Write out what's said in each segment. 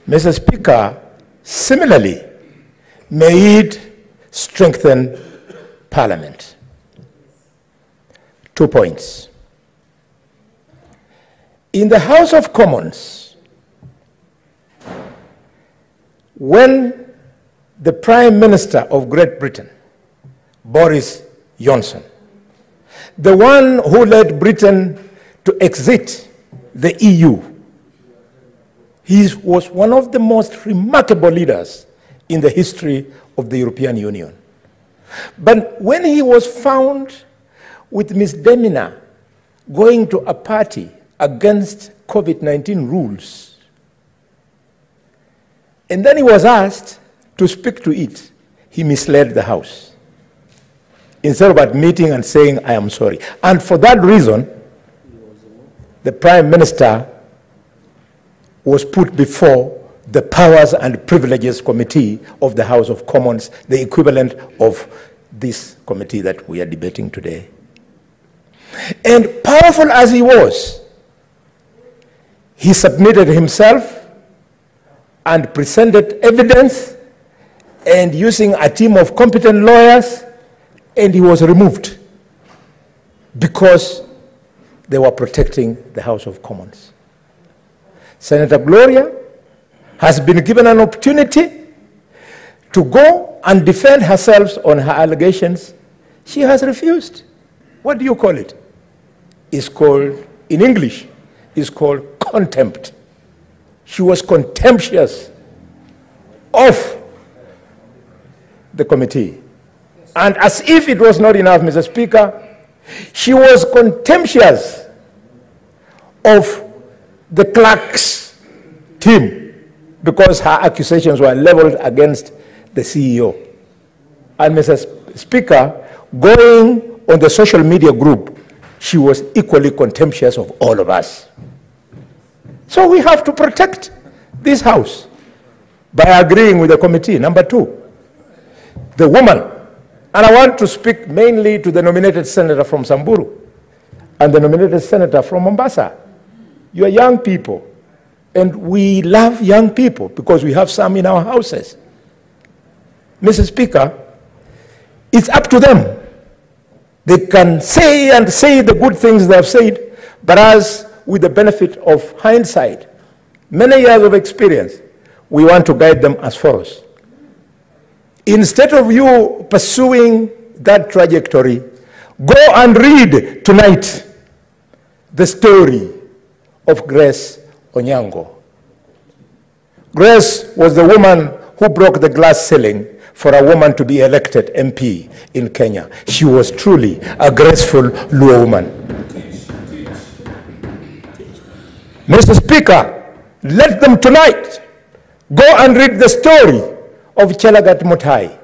Mr. Speaker, similarly, may it strengthen Parliament. 2 points. In the House of Commons, when the Prime Minister of Great Britain, Boris Johnson, the one who led Britain to exit the EU, he was one of the most remarkable leaders in the history of the European Union. But when he was found with misdemeanor going to a party against COVID-19 rules, and then he was asked to speak to it, he misled the House, instead of admitting and saying, I am sorry. And for that reason, the Prime Minister was put before the Powers and Privileges Committee of the House of Commons, the equivalent of this committee that we are debating today. And powerful as he was, he submitted himself and presented evidence, and using a team of competent lawyers, and he was removed because they were protecting the House of Commons. Senator Gloria has been given an opportunity to go and defend herself on her allegations. She has refused. What do you call it? It's called, in English, it's called contempt. She was contemptuous of the committee. And as if it was not enough, Mr. Speaker, she was contemptuous of the clerk's team because her accusations were leveled against the CEO. And Mr. Speaker, going on the social media group, she was equally contemptuous of all of us. So we have to protect this House by agreeing with the committee. Number 2, the woman. And I want to speak mainly to the nominated senator from Samburu and the nominated senator from Mombasa. You are young people, and we love young people because we have some in our houses. Mr. Speaker, it's up to them. They can say and say the good things they have said, but as with the benefit of hindsight, many years of experience, we want to guide them as follows. Instead of you pursuing that trajectory, go and read tonight the story of Grace Onyango. Grace was the woman who broke the glass ceiling for a woman to be elected MP in Kenya. She was truly a graceful Luo woman. Mr. Speaker, let them tonight go and read the story of Chelagat Mutahi.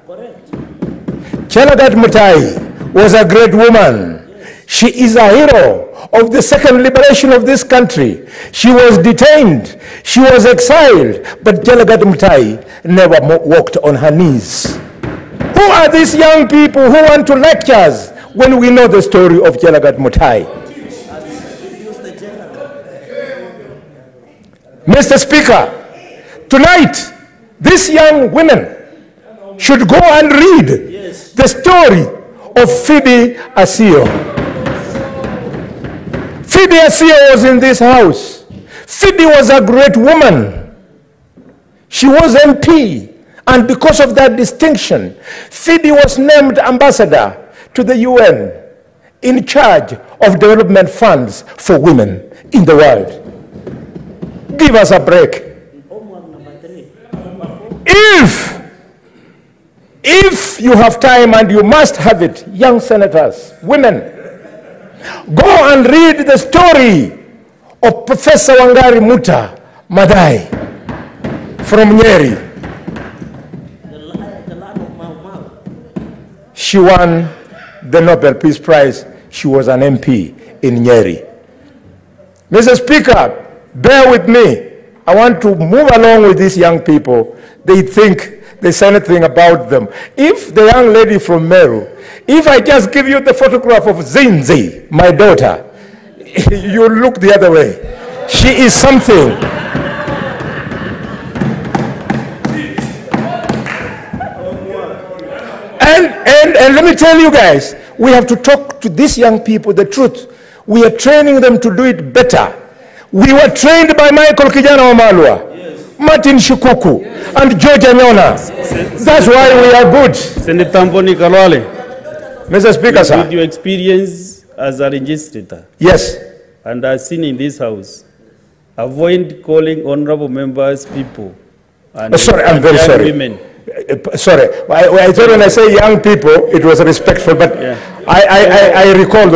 Chelagat Mutahi was a great woman. She is a hero of the second liberation of this country. She was detained, she was exiled, but Chelagat Mutahi never walked on her knees. Who are these young people who want to lecture us when we know the story of Chelagat Mutahi? Mr. Speaker, tonight, these young women should go and read the story of Phoebe Asio. Phoebe Asio was in this house. Phoebe was a great woman. She was MP, and because of that distinction, Phoebe was named ambassador to the UN in charge of development funds for women in the world. Give us a break. If you have time, and you must have it, young senators, women, go and read the story of Professor Wangari Muta Madai from Nyeri. She won the Nobel Peace Prize. She was an MP in Nyeri. Mr. Speaker, bear with me. I want to move along with these young people. They think they say anything about them. If the young lady from Meru, if I just give you the photograph of Zinzi, my daughter, you look the other way. She is something. And let me tell you guys, we have to talk to these young people the truth. We are training them to do it better. We were trained by Michael Kijana Wamalwa, yes, Martin Shukuku, yes, and George Anyona. That's why we are good. Senator Khalwale, Mr. Speaker, sir. With your experience as a legislator, yes, and as seen in this house, avoid calling honorable members people. And sorry, I'm very sorry. Women. Sorry, I thought when I say young people, it was respectful, but yeah. I recall those.